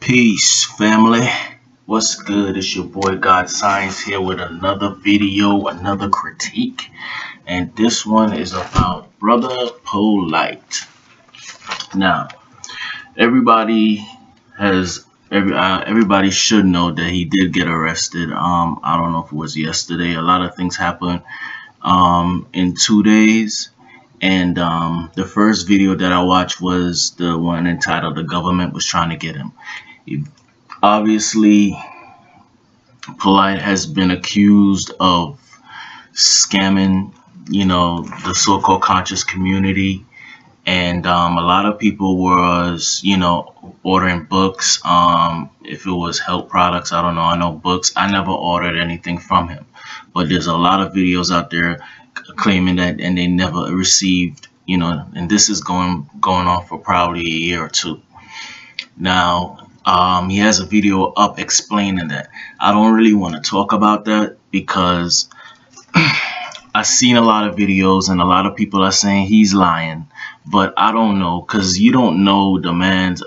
Peace, family. What's good? It's your boy God Science here with another video, another critique, and this one is about Brother Polight. Now, everybody everybody should know that he did get arrested. I don't know if it was yesterday. A lot of things happened in 2 days. And the first video that I watched was the one entitled "The Government Was Trying to Get Him." Obviously, Polight has been accused of scamming, the so-called conscious community, and a lot of people was, ordering books. If it was health products, I don't know. I know books. I never ordered anything from him, but there's a lot of videos out there claiming that, and they never received, and this is going on for probably a year or two. Now, he has a video up explaining that. I don't really want to talk about that because I've seen a lot of videos and a lot of people are saying he's lying, but I don't know, because you don't know the man's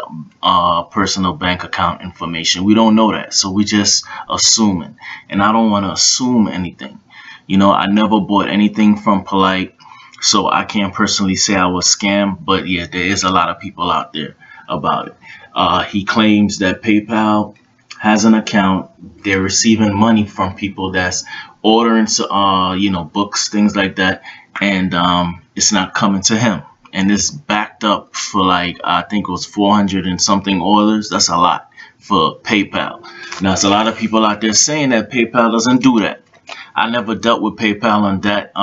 personal bank account information. We don't know that, so we just assuming, and I don't want to assume anything. I never bought anything from Polight, so I can't personally say I was scammed, but yeah, there is a lot of people out there about it. He claims that PayPal has an account. They're receiving money from people that's ordering, books, things like that, and it's not coming to him. And it's backed up for I think it was 400 and something orders. That's a lot for PayPal. Now, there's a lot of people out there saying that PayPal doesn't do that. I never dealt with PayPal on that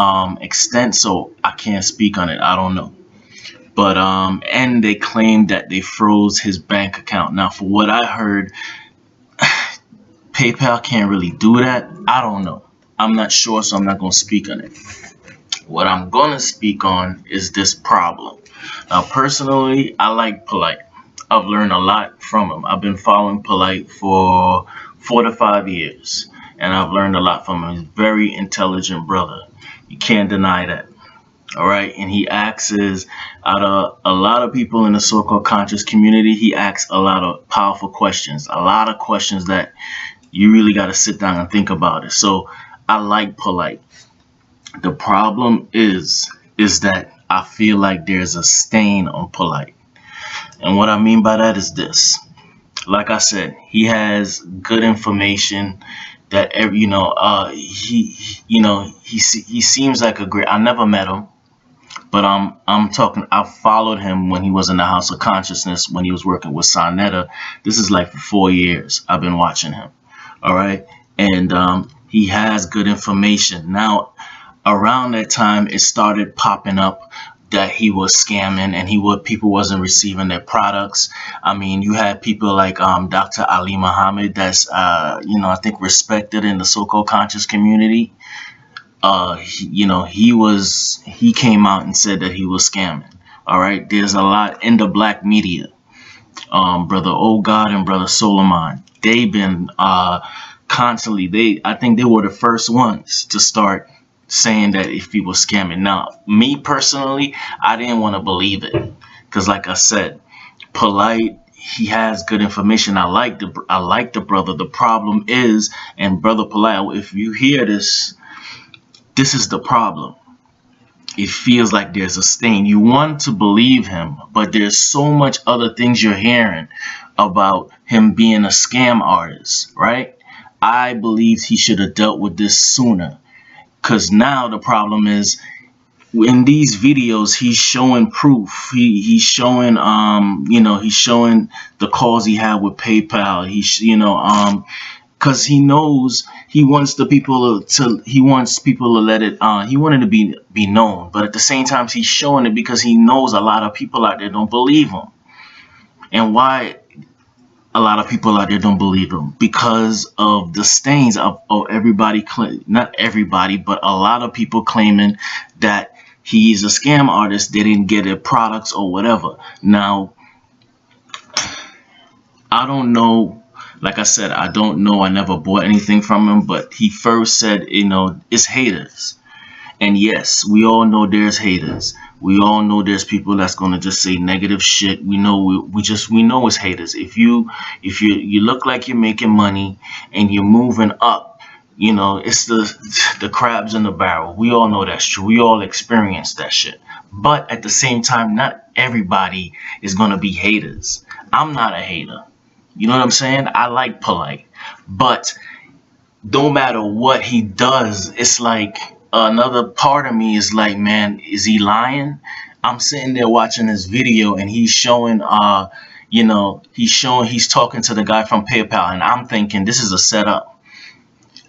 extent, so I can't speak on it. I don't know. But and they claimed that they froze his bank account. Now, for what I heard, PayPal can't really do that. I don't know. I'm not sure, so I'm not going to speak on it. What I'm going to speak on is this problem. Now, personally, I like Polight. I've learned a lot from him. I've been following Polight for 4 to 5 years, and I've learned a lot from him. He's a very intelligent brother. You can't deny that. All right, and he asks, out of a lot of people in the so-called conscious community, he asks a lot of powerful questions, a lot of questions that you really got to sit down and think about it. So I like Polight. The problem is that I feel like there's a stain on Polight, and what I mean by that is this. Like I said, he has good information that he seems like a great. I never met him. But I'm talking. I followed him when he was in the House of Consciousness, when he was working with Sonetta. This is like for 4 years. I've been watching him. All right, and he has good information. Now, around that time, it started popping up that he was scamming and people wasn't receiving their products. I mean, you had people like Dr. Ali Muhammad, that's I think respected in the so-called conscious community. He came out and said that he was scamming. All right, there's a lot in the black media. Brother Oh God and Brother Solomon, they've been constantly. I think they were the first ones to start saying that if he was scamming. Now, me personally, I didn't want to believe it because, like I said, Polight, he has good information. I like the brother. The problem is, and Brother Polight, if you hear this. This is the problem. It feels like there's a stain. You want to believe him, but there's so much other things you're hearing about him being a scam artist, right? I believe he should have dealt with this sooner, because now the problem is, in these videos, he's showing proof. He's showing he's showing the calls he had with PayPal. Because he knows he wants people to let it. He wanted to be known, but at the same time, he's showing it because he knows a lot of people out there don't believe him. And why a lot of people out there don't believe him? Because of the stains of everybody. Not everybody, but a lot of people claiming that he's a scam artist. They didn't get their products or whatever. Now, I don't know. Like I said, I don't know. I never bought anything from him, but he first said, it's haters. And yes, we all know there's haters. We all know there's people that's gonna just say negative shit. We know we know it's haters. If you look like you're making money and you're moving up, it's the crabs in the barrel. We all know that's true. We all experience that shit. But at the same time, not everybody is gonna be haters. I'm not a hater. You know what I'm saying? I like Polight, but no matter what he does, it's like another part of me is like, man, is he lying? I'm sitting there watching this video and he's showing, he's talking to the guy from PayPal, and I'm thinking this is a setup.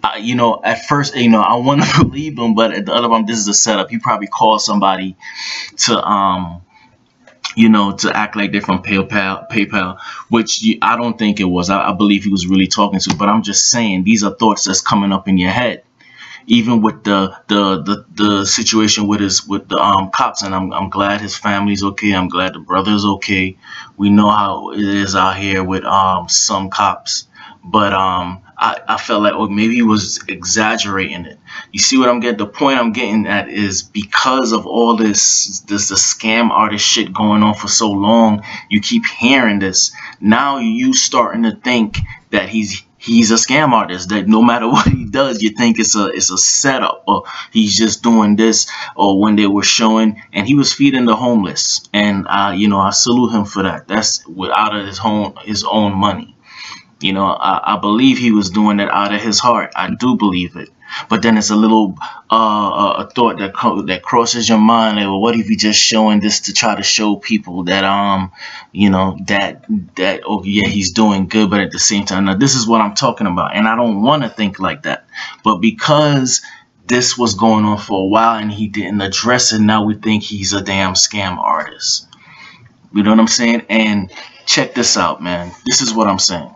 At first, I want to believe him, but at the other one, this is a setup. He probably called somebody to, to act like they're from PayPal, which I don't think it was. I believe he was really talking to. But I'm just saying, these are thoughts that's coming up in your head. Even with the situation with the cops, and I'm glad his family's okay. I'm glad the brother's okay. We know how it is out here with some cops, but I felt like, maybe he was exaggerating it. You see what I'm getting? The point I'm getting at is, because of all this the scam artist shit going on for so long, you keep hearing this. Now you starting to think that he's a scam artist, that no matter what he does, you think it's a setup, or he's just doing this. Or when they were showing, and he was feeding the homeless, and I salute him for that. That's out of his own money. I believe he was doing it out of his heart. I do believe it. But then it's a little a thought that crosses your mind. Like, well, what if he just showing this to try to show people that that oh yeah, he's doing good, but at the same time, now this is what I'm talking about, and I don't want to think like that. But because this was going on for a while and he didn't address it, now we think he's a damn scam artist. You know what I'm saying? And check this out, man. This is what I'm saying.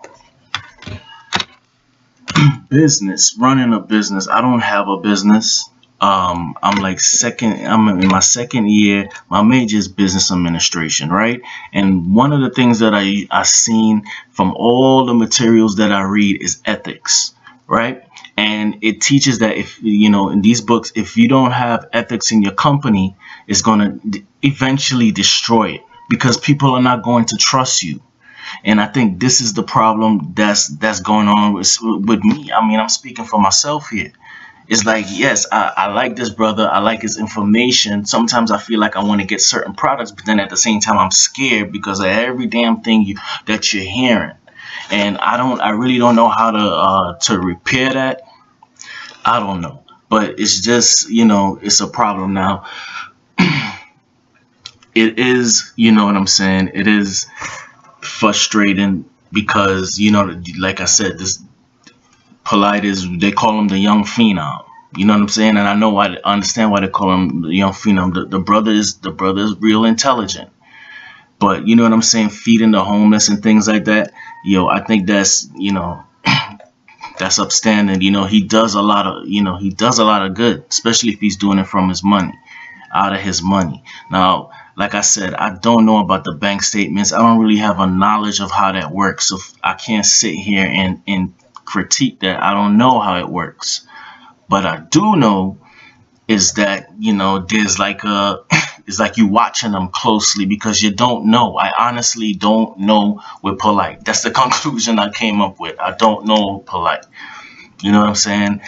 Business, running a business. I don't have a business. I'm in my second year. My major is business administration, right? And one of the things that I seen from all the materials that I read is ethics, right? And it teaches that, if in these books, if you don't have ethics in your company, it's going to eventually destroy it, because people are not going to trust you. And I think this is the problem that's going on with me. I mean, I'm speaking for myself here. It's like, yes, I like this brother. I like his information. Sometimes I feel like I want to get certain products, but then at the same time, I'm scared because of every damn thing that you're hearing. And I really don't know how to repair that. I don't know. But it's just, it's a problem now. It is, you know what I'm saying? It is frustrating because, like I said, this Polight is, they call him the young phenom. You know what I'm saying? And I understand why they call him the young phenom. The brother is real intelligent. But you know what I'm saying? Feeding the homeless and things like that. I think that's, that's upstanding. He does a lot of good, especially if he's doing it from his money, out of his money. Now, like I said, I don't know about the bank statements. I don't really have a knowledge of how that works. So I can't sit here and critique that. I don't know how it works. But I do know is that, there's like it's like you watching them closely, because you don't know. I honestly don't know with Polight. That's the conclusion I came up with. I don't know Polight. You know what I'm saying?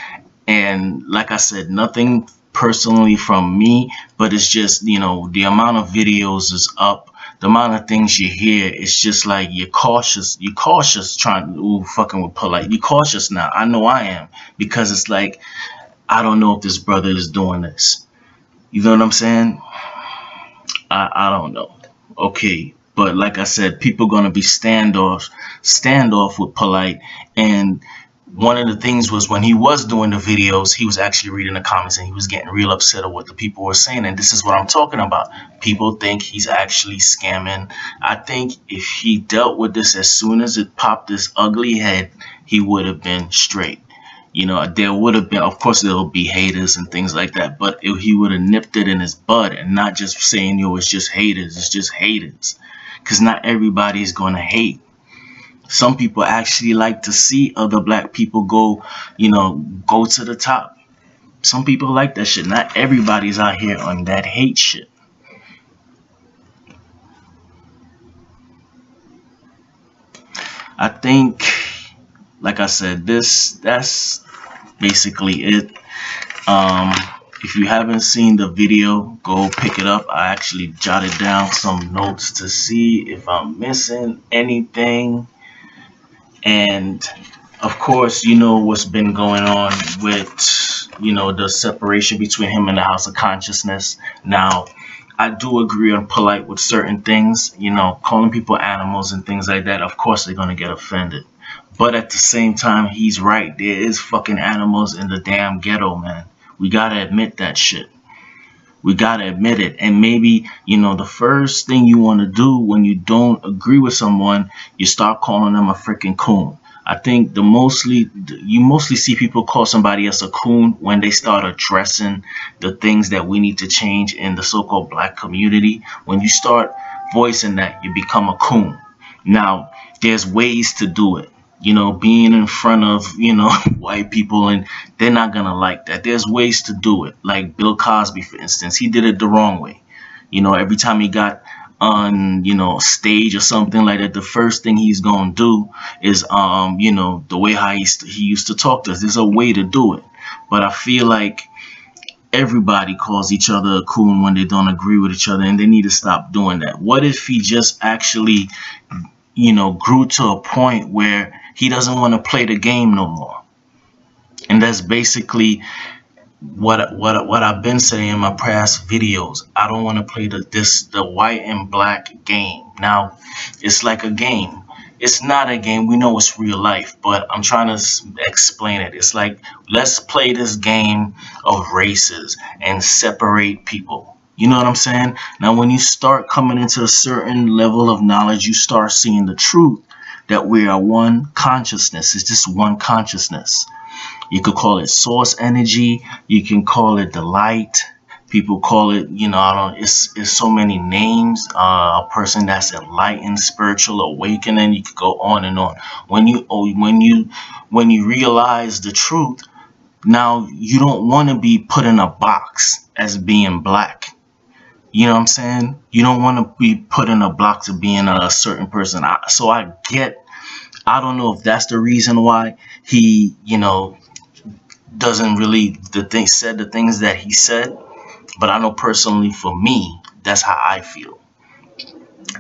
And like I said, nothing personally from me, but it's just, the amount of videos is up. The amount of things you hear, it's just like you're cautious. You're cautious trying fucking with Polight. You're cautious now. I know I am, because it's like, I don't know if this brother is doing this. You know what I'm saying? I don't know. Okay. But like I said, people gonna be standoff with Polight. And one of the things was, when he was doing the videos, he was actually reading the comments and he was getting real upset at what the people were saying. And this is what I'm talking about. People think he's actually scamming. I think if he dealt with this as soon as it popped his ugly head, he would have been straight. There would have been, of course, there will be haters and things like that. But if he would have nipped it in his bud and not just saying, it's just haters, it's just haters. Because not everybody is going to hate. Some people actually like to see other black people go to the top. Some people like that shit. Not everybody's out here on that hate shit. I think, like I said, that's basically it. Um, if you haven't seen the video, go pick it up. I actually jotted down some notes to see if I'm missing anything. And of course, you know what's been going on with, the separation between him and the House of Consciousness. Now, I do agree on Polite with certain things, calling people animals and things like that. Of course, they're going to get offended. But at the same time, he's right. There is fucking animals in the damn ghetto, man. We got to admit that shit. We gotta admit it. And maybe, the first thing you want to do when you don't agree with someone, you start calling them a freaking coon. I think you mostly see people call somebody else a coon when they start addressing the things that we need to change in the so-called black community. When you start voicing that, you become a coon. Now, there's ways to do it. Being in front of, white people, and they're not going to like that. There's ways to do it. Like Bill Cosby, for instance, he did it the wrong way. Every time he got on, stage or something like that, the first thing he's going to do is, the way how he used to talk to us. There's a way to do it. But I feel like everybody calls each other a coon when they don't agree with each other, and they need to stop doing that. What if he just actually grew to a point where he doesn't want to play the game no more? And that's basically what I've been saying in my past videos. I don't want to play the white and black game. Now, it's like a game. It's not a game. We know it's real life, but I'm trying to explain it. It's like, let's play this game of races and separate people. You know what I'm saying? Now, when you start coming into a certain level of knowledge, you start seeing the truth that we are one consciousness. It's just one consciousness. You could call it source energy. You can call it the light. People call it, I don't. It's so many names. A person that's enlightened, spiritual, awakening. You could go on and on. When you realize the truth, now you don't want to be put in a box as being black. You know what I'm saying? You don't want to be put in a box of being a certain person. So I get. I don't know if that's the reason why he, doesn't really said the things that he said, but I know personally for me, that's how I feel.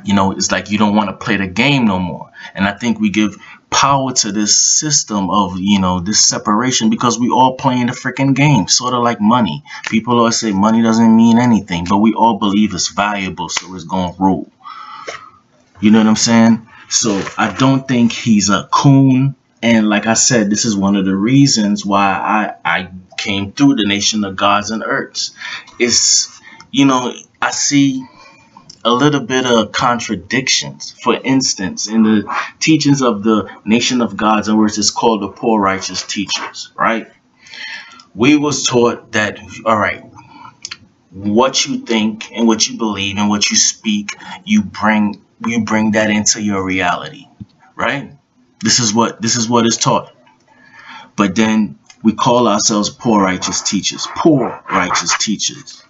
It's like you don't want to play the game no more. And I think we give power to this system of, this separation because we all playing the freaking game, sort of like money. People always say money doesn't mean anything, but we all believe it's valuable, so it's going to rule. You know what I'm saying? So I don't think he's a coon. And like I said, this is one of the reasons why I came through the Nation of Gods and Earths. It's, I see a little bit of contradictions. For instance, in the teachings of the Nation of Gods and Earths, it's called the Poor Righteous Teachers, right? We was taught that, all right, what you think and what you believe and what you speak, you bring that into your reality, right? This is what is taught. But then we call ourselves poor righteous teachers. Poor righteous teachers.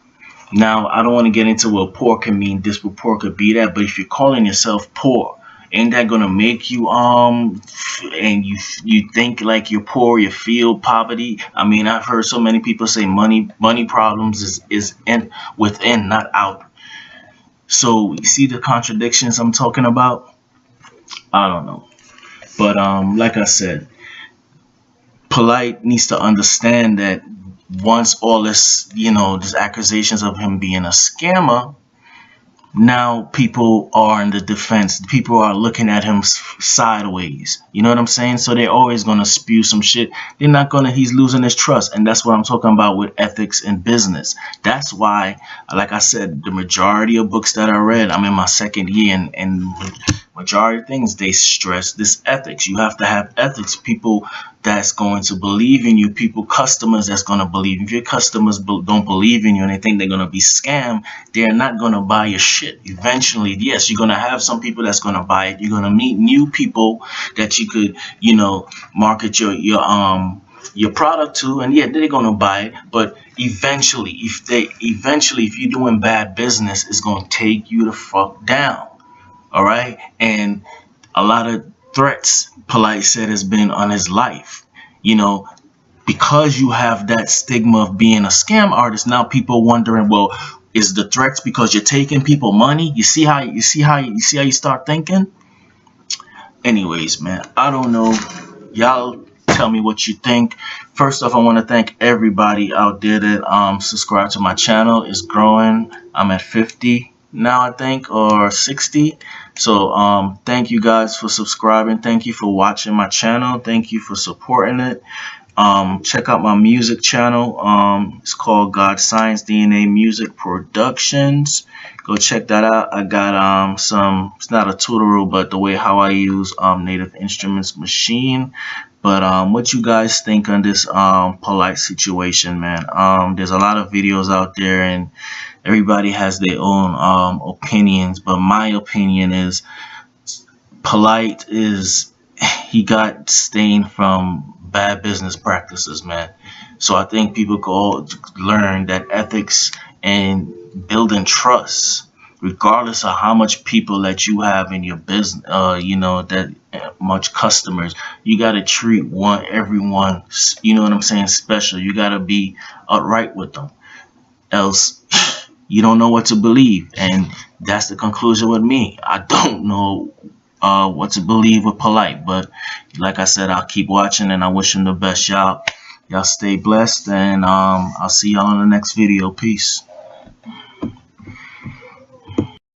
Now, I don't want to get into what poor can mean. This, what poor could be that. But if you're calling yourself poor, ain't that gonna make you and you think like you're poor? You feel poverty. I mean, I've heard so many people say money problems is within, not out. So you see the contradictions I'm talking about. I don't know, but like I said, Polite needs to understand that once all this, these accusations of him being a scammer, now people are in the defense. People are looking at him sideways. You know what I'm saying? So they're always going to spew some shit. They're not going to, he's losing his trust. And that's what I'm talking about with ethics in business. That's why, like I said, the majority of books that I read, I'm in my second year, and majority of things, they stress this ethics. You have to have ethics. People that's going to believe in you, customers that's going to believe. If your customers don't believe in you and they think they're going to be scammed, they're not going to buy your shit. Eventually, yes, you're going to have some people that's going to buy it. You're going to meet new people that you could, market your product to, and yeah, they're going to buy it. But eventually, if you're doing bad business, it's going to take you the fuck down. All right. And a lot of threats Polight said has been on his life. You know, because you have that stigma of being a scam artist, now people wondering, well, is the threats because you're taking people money? You see how you start thinking? Anyways, man, I don't know. Y'all tell me what you think. First off, I want to thank everybody out there that subscribe to my channel. It's growing. I'm at 50 now, I think, or 60. So thank you guys for subscribing. Thank you for watching my channel. Thank you for supporting it. Check out my music channel. It's called God Science DNA Music Productions. Go check that out. I got some, it's not a tutorial, but the way how I use Native Instruments machine. But what you guys think on this Polight situation, man? There's a lot of videos out there, and everybody has their own opinions. But my opinion is Polight is, he got stained from bad business practices, man. So I think people could all learn that ethics and building trust, regardless of how much people that you have in your business, that much customers, you got to treat everyone, you know what I'm saying, special. You got to be upright with them, else you don't know what to believe. And that's the conclusion with me. I don't know what to believe with Polight, but like I said, I'll keep watching, and I wish him the best. Y'all stay blessed, and I'll see y'all in the next video. Peace.